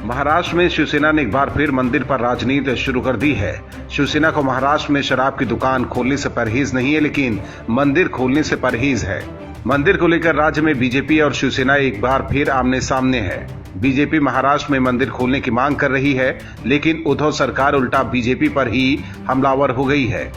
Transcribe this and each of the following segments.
महाराष्ट्र में शिवसेना ने एक बार फिर मंदिर पर राजनीति शुरू कर दी है। शिवसेना को महाराष्ट्र में शराब की दुकान खोलने से परहेज नहीं है, लेकिन मंदिर खोलने से परहेज है। मंदिर को लेकर राज्य में बीजेपी और शिवसेना एक बार फिर आमने सामने है। बीजेपी महाराष्ट्र में मंदिर खोलने की मांग कर रही है, लेकिन उद्धव सरकार उल्टा बीजेपी पर ही हमलावर हो गई है।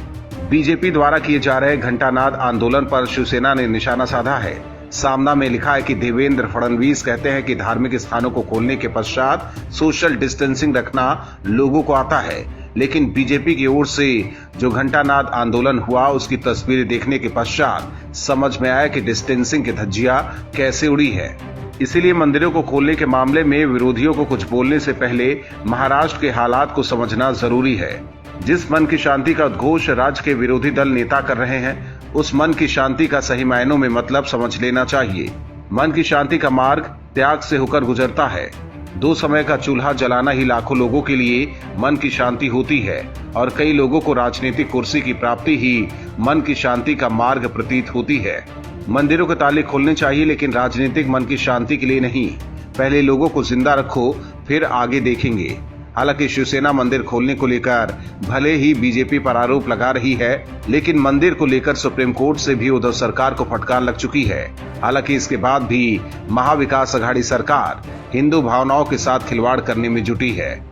बीजेपी द्वारा किए जा रहे घंटानाद आंदोलन पर शिवसेना ने निशाना साधा है। सामना में लिखा है कि देवेंद्र फडणवीस कहते हैं कि धार्मिक स्थानों को खोलने के पश्चात सोशल डिस्टेंसिंग रखना लोगों को आता है, लेकिन बीजेपी की ओर से जो घंटानाद आंदोलन हुआ उसकी तस्वीरें देखने के पश्चात समझ में आया कि डिस्टेंसिंग की धज्जियां कैसे उड़ी है। इसीलिए मंदिरों को खोलने के मामले में विरोधियों को कुछ बोलने से पहले महाराष्ट्र के हालात को समझना जरूरी है। जिस मन की शांति का उद्घोष राज्य के विरोधी दल नेता कर रहे हैं, उस मन की शांति का सही मायनों में मतलब समझ लेना चाहिए। मन की शांति का मार्ग त्याग से होकर गुजरता है। दो समय का चूल्हा जलाना ही लाखों लोगों के लिए मन की शांति होती है, और कई लोगों को राजनीतिक कुर्सी की प्राप्ति ही मन की शांति का मार्ग प्रतीत होती है। मंदिरों के ताले खोलने चाहिए, लेकिन राजनीतिक मन की शांति के लिए नहीं। पहले लोगों को जिंदा रखो, फिर आगे देखेंगे। हालांकि शिवसेना मंदिर खोलने को लेकर भले ही बीजेपी पर आरोप लगा रही है, लेकिन मंदिर को लेकर सुप्रीम कोर्ट से भी उद्धव सरकार को फटकार लग चुकी है। हालांकि इसके बाद भी महाविकास अघाड़ी सरकार हिंदू भावनाओं के साथ खिलवाड़ करने में जुटी है।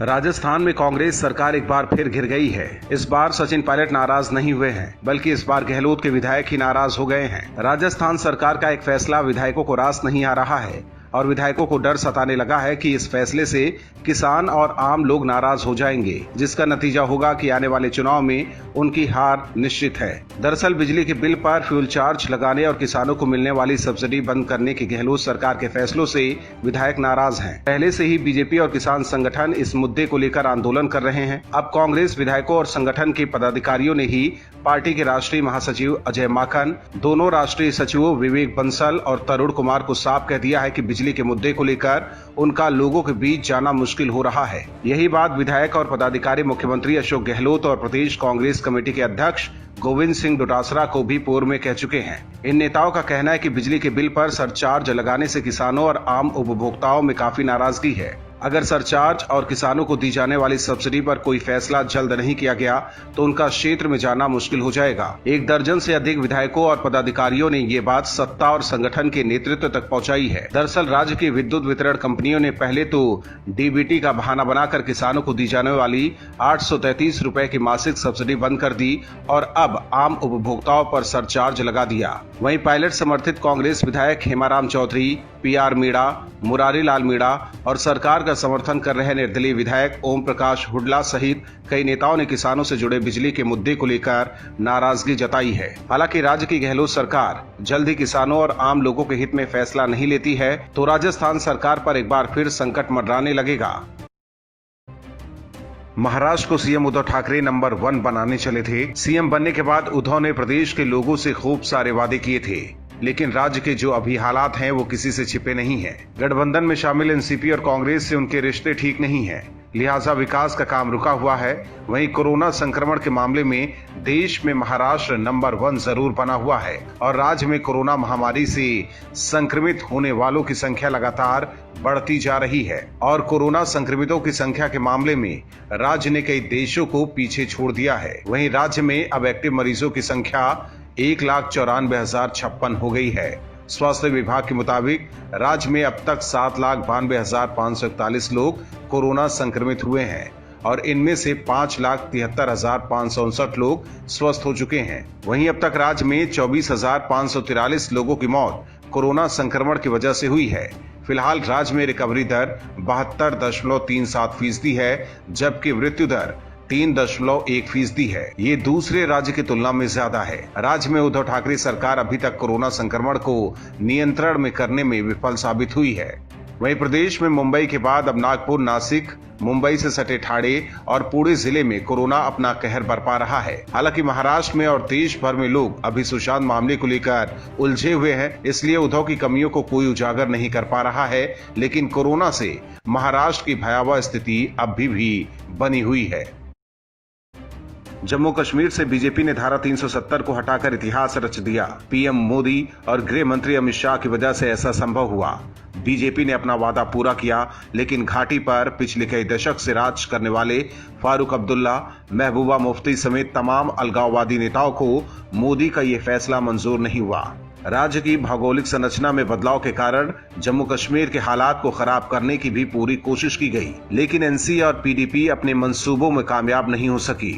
राजस्थान में कांग्रेस सरकार एक बार फिर घिर गई है। इस बार सचिन पायलट नाराज नहीं हुए हैं, बल्कि इस बार गहलोत के विधायक ही नाराज हो गए हैं। राजस्थान सरकार का एक फैसला विधायकों को रास नहीं आ रहा है, और विधायकों को डर सताने लगा है कि इस फैसले से किसान और आम लोग नाराज हो जाएंगे, जिसका नतीजा होगा कि आने वाले चुनाव में उनकी हार निश्चित है। दरअसल बिजली के बिल पर फ्यूल चार्ज लगाने और किसानों को मिलने वाली सब्सिडी बंद करने के गहलोत सरकार के फैसलों से विधायक नाराज हैं। पहले से ही बीजेपी और किसान संगठन इस मुद्दे को लेकर आंदोलन कर रहे हैं। अब कांग्रेस विधायकों और संगठन के पदाधिकारियों ने ही पार्टी के राष्ट्रीय महासचिव अजय माकन, दोनों राष्ट्रीय सचिवों विवेक बंसल और तरुण कुमार को साफ कह दिया है कि बिजली के मुद्दे को लेकर उनका लोगों के बीच जाना मुश्किल हो रहा है। यही बात विधायक और पदाधिकारी मुख्यमंत्री अशोक गहलोत और प्रदेश कांग्रेस कमेटी के अध्यक्ष गोविंद सिंह डोटासरा को भी पूर्व में कह चुके हैं। इन नेताओं का कहना है कि बिजली के बिल पर सरचार्ज लगाने से किसानों और आम उपभोक्ताओं में काफी नाराजगी है। अगर सरचार्ज और किसानों को दी जाने वाली सब्सिडी पर कोई फैसला जल्द नहीं किया गया तो उनका क्षेत्र में जाना मुश्किल हो जाएगा। 1 दर्जन से अधिक विधायकों और पदाधिकारियों ने ये बात सत्ता और संगठन के नेतृत्व तक पहुंचाई है। दरअसल राज्य की विद्युत वितरण कंपनियों ने पहले तो डीबीटी का बहाना बनाकर किसानों को दी जाने वाली 833 रुपए की मासिक सब्सिडी बंद कर दी और अब आम उपभोक्ताओं पर सरचार्ज लगा दिया। वहीं पायलट समर्थित कांग्रेस विधायक हेमाराम चौधरी, पीआर मीणा, मुरारी लाल मीणा और सरकार का समर्थन कर रहे निर्दलीय विधायक ओम प्रकाश हुड्डा सहित कई नेताओं ने किसानों से जुड़े बिजली के मुद्दे को लेकर नाराजगी जताई है। हालांकि राज्य की गहलोत सरकार जल्द ही किसानों और आम लोगों के हित में फैसला नहीं लेती है तो राजस्थान सरकार पर एक बार फिर संकट मंडराने लगेगा। महाराष्ट्र को सीएम उद्धव ठाकरे नंबर 1 बनाने चले थे। सीएम बनने के बाद उद्धव ने प्रदेश के लोगों से खूब सारे वादे किए थे, लेकिन राज्य के जो अभी हालात हैं वो किसी से छिपे नहीं हैं। गठबंधन में शामिल एनसीपी और कांग्रेस से उनके रिश्ते ठीक नहीं हैं, लिहाजा विकास का काम रुका हुआ है। वहीं कोरोना संक्रमण के मामले में देश में महाराष्ट्र नंबर 1 जरूर बना हुआ है और राज्य में कोरोना महामारी से संक्रमित होने वालों की संख्या लगातार बढ़ती जा रही है और कोरोना संक्रमितों की संख्या के मामले में राज्य ने कई देशों को पीछे छोड़ दिया है। वहीं राज्य में अब एक्टिव मरीजों की संख्या 1,94,056 हो गई है। स्वास्थ्य विभाग के मुताबिक राज्य में अब तक 7,92,541 लोग कोरोना संक्रमित हुए हैं और इनमें से 5,73,559 लोग स्वस्थ हो चुके हैं। वहीं अब तक राज्य में 24,543 लोगों की मौत कोरोना संक्रमण की वजह से हुई है। फिलहाल राज्य में रिकवरी दर 72.37% है, जबकि मृत्यु दर 3.1% है। ये दूसरे राज्य की तुलना में ज्यादा है। राज्य में उद्धव ठाकरे सरकार अभी तक कोरोना संक्रमण को नियंत्रण में करने में विफल साबित हुई है। वहीं प्रदेश में मुंबई के बाद अब नागपुर, नासिक, मुंबई से सटे ठाणे और पुणे जिले में कोरोना अपना कहर बरपा रहा है। हालांकि महाराष्ट्र में और देश भर में लोग अभी सुशांत मामले को लेकर उलझे हुए हैं, इसलिए उद्धव की कमियों को कोई उजागर नहीं कर पा रहा है। लेकिन कोरोना से महाराष्ट्र की भयावह स्थिति अभी भी बनी हुई है। जम्मू कश्मीर से बीजेपी ने धारा 370 को हटाकर इतिहास रच दिया। पीएम मोदी और गृह मंत्री अमित शाह की वजह से ऐसा संभव हुआ। बीजेपी ने अपना वादा पूरा किया, लेकिन घाटी पर पिछले कई दशक से राज करने वाले फारूक अब्दुल्ला, महबूबा मुफ्ती समेत तमाम अलगाववादी नेताओं को मोदी का ये फैसला मंजूर नहीं हुआ। राज्य की भौगोलिक संरचना में बदलाव के कारण जम्मू कश्मीर के हालात को खराब करने की भी पूरी कोशिश की गई, लेकिन एनसी और पीडीपी अपने मंसूबों में कामयाब नहीं हो सकी।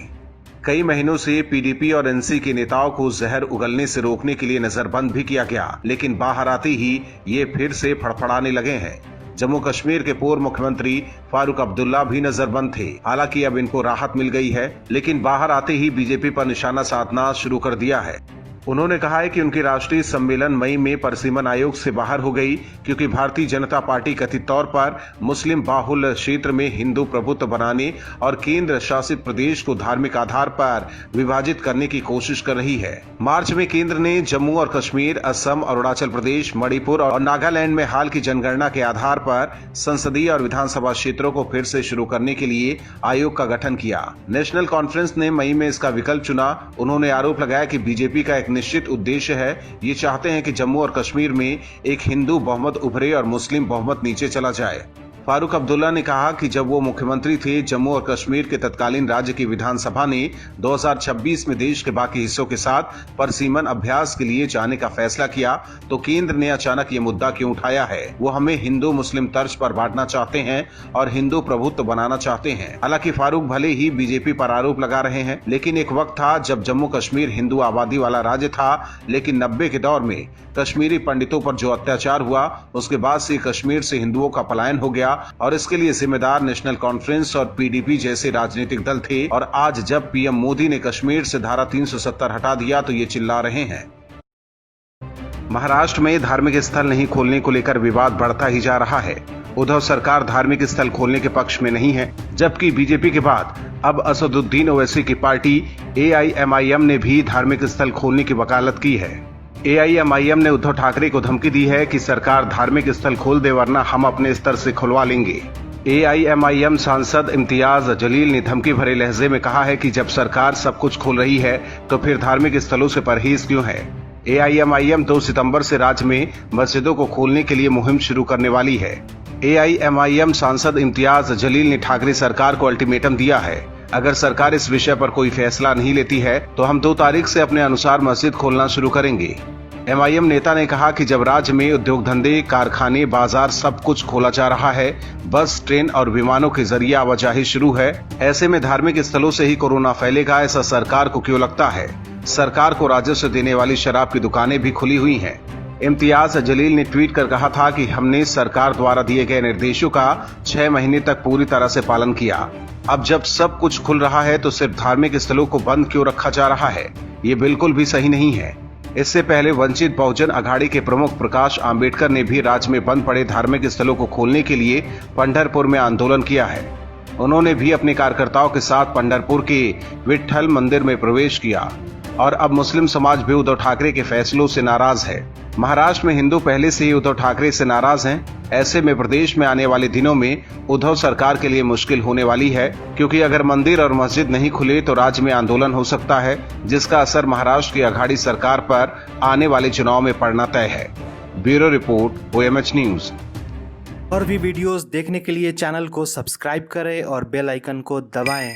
कई महीनों से पीडीपी और एनसी के नेताओं को जहर उगलने से रोकने के लिए नजरबंद भी किया गया, लेकिन बाहर आते ही ये फिर से फड़फड़ाने लगे हैं। जम्मू कश्मीर के पूर्व मुख्यमंत्री फारूक अब्दुल्ला भी नजरबंद थे। हालांकि अब इनको राहत मिल गई है, लेकिन बाहर आते ही बीजेपी पर निशाना साधना शुरू कर दिया है। उन्होंने कहा है कि उनकी राष्ट्रीय सम्मेलन मई में परिसीमन आयोग से बाहर हो गई, क्योंकि भारतीय जनता पार्टी कथित तौर पर मुस्लिम बाहुल्य क्षेत्र में हिंदू प्रभुत्व बनाने और केंद्र शासित प्रदेश को धार्मिक आधार पर विभाजित करने की कोशिश कर रही है। मार्च में केंद्र ने जम्मू और कश्मीर, असम, अरुणाचल प्रदेश, मणिपुर और नागालैंड में हाल की जनगणना के आधार पर संसदीय और विधानसभा क्षेत्रों को फिर से शुरू करने के लिए आयोग का गठन किया। नेशनल कॉन्फ्रेंस ने मई में इसका विकल्प चुना। उन्होंने आरोप लगाया कि बीजेपी का एक निश्चित उद्देश्य है। ये चाहते हैं कि जम्मू और कश्मीर में एक हिंदू बहुमत उभरे और मुस्लिम बहुमत नीचे चला जाए। फारूक अब्दुल्ला ने कहा कि जब वो मुख्यमंत्री थे, जम्मू और कश्मीर के तत्कालीन राज्य की विधानसभा ने 2026 में देश के बाकी हिस्सों के साथ परिसीमन अभ्यास के लिए जाने का फैसला किया, तो केंद्र ने अचानक ये मुद्दा क्यों उठाया है? वो हमें हिंदू मुस्लिम तर्ज पर बांटना चाहते हैं और हिंदू प्रभुत्व बनाना चाहते हैं। हालांकि फारूक भले ही बीजेपी पर आरोप लगा रहे हैं, लेकिन एक वक्त था जब जम्मू कश्मीर हिंदू आबादी वाला राज्य था, लेकिन 90 के दौर में कश्मीरी पंडितों पर जो अत्याचार हुआ, उसके बाद से कश्मीर से हिंदुओं का पलायन हो गया और इसके लिए जिम्मेदार नेशनल कॉन्फ्रेंस और पीडीपी जैसे राजनीतिक दल थे। और आज जब पीएम मोदी ने कश्मीर से धारा 370 हटा दिया तो ये चिल्ला रहे हैं। महाराष्ट्र में धार्मिक स्थल नहीं खोलने को लेकर विवाद बढ़ता ही जा रहा है। उद्धव सरकार धार्मिक स्थल खोलने के पक्ष में नहीं है, जबकि बीजेपी के बाद अब असदुद्दीन ओवैसी की पार्टी AIMIM ने भी धार्मिक स्थल खोलने की वकालत की है। AIMIM ने उद्धव ठाकरे को धमकी दी है कि सरकार धार्मिक स्थल खोल दे, वरना हम अपने स्तर से खुलवा लेंगे। AIMIM सांसद इम्तियाज जलील ने धमकी भरे लहजे में कहा है कि जब सरकार सब कुछ खोल रही है तो फिर धार्मिक स्थलों से परहेज क्यों है। AIMIM 2 सितंबर से राज्य में मस्जिदों को खोलने के लिए मुहिम शुरू करने वाली है। AIMIM सांसद इम्तियाज जलील ने ठाकरे सरकार को अल्टीमेटम दिया है, अगर सरकार इस विषय पर कोई फैसला नहीं लेती है तो हम 2 तारीख से अपने अनुसार मस्जिद खोलना शुरू करेंगे। MIM नेता ने कहा कि जब राज्य में उद्योग धंधे, कारखाने, बाजार सब कुछ खोला जा रहा है, बस, ट्रेन और विमानों के जरिए आवाजाही शुरू है, ऐसे में धार्मिक स्थलों से ही कोरोना फैलेगा, ऐसा सरकार को क्यों लगता है? सरकार को राजस्व देने वाली शराब की दुकानें भी खुली हुई हैं। इम्तियाज जलील ने ट्वीट कर कहा था कि हमने सरकार द्वारा दिए गए निर्देशों का 6 महीने तक पूरी तरह से पालन किया। अब जब सब कुछ खुल रहा है तो सिर्फ धार्मिक स्थलों को बंद क्यों रखा जा रहा है? ये बिल्कुल भी सही नहीं है। इससे पहले वंचित बहुजन अघाड़ी के प्रमुख प्रकाश आंबेडकर ने भी राज्य में बंद पड़े धार्मिक स्थलों को खोलने के लिए पंढरपुर में आंदोलन किया है। उन्होंने भी अपने कार्यकर्ताओं के साथ पंढरपुर के विट्ठल मंदिर में प्रवेश किया और अब मुस्लिम समाज भी उद्धव ठाकरे के फैसलों से नाराज है। महाराष्ट्र में हिंदू पहले से ही उद्धव ठाकरे से नाराज हैं। ऐसे में प्रदेश में आने वाले दिनों में उद्धव सरकार के लिए मुश्किल होने वाली है, क्योंकि अगर मंदिर और मस्जिद नहीं खुले तो राज्य में आंदोलन हो सकता है, जिसका असर महाराष्ट्र की अघाड़ी सरकार पर आने वाले चुनाव में पड़ना तय है। Bureau report, OMH news. और भी वीडियोस देखने के लिए चैनल को सब्सक्राइब करें और बेल आइकन को दबाएं।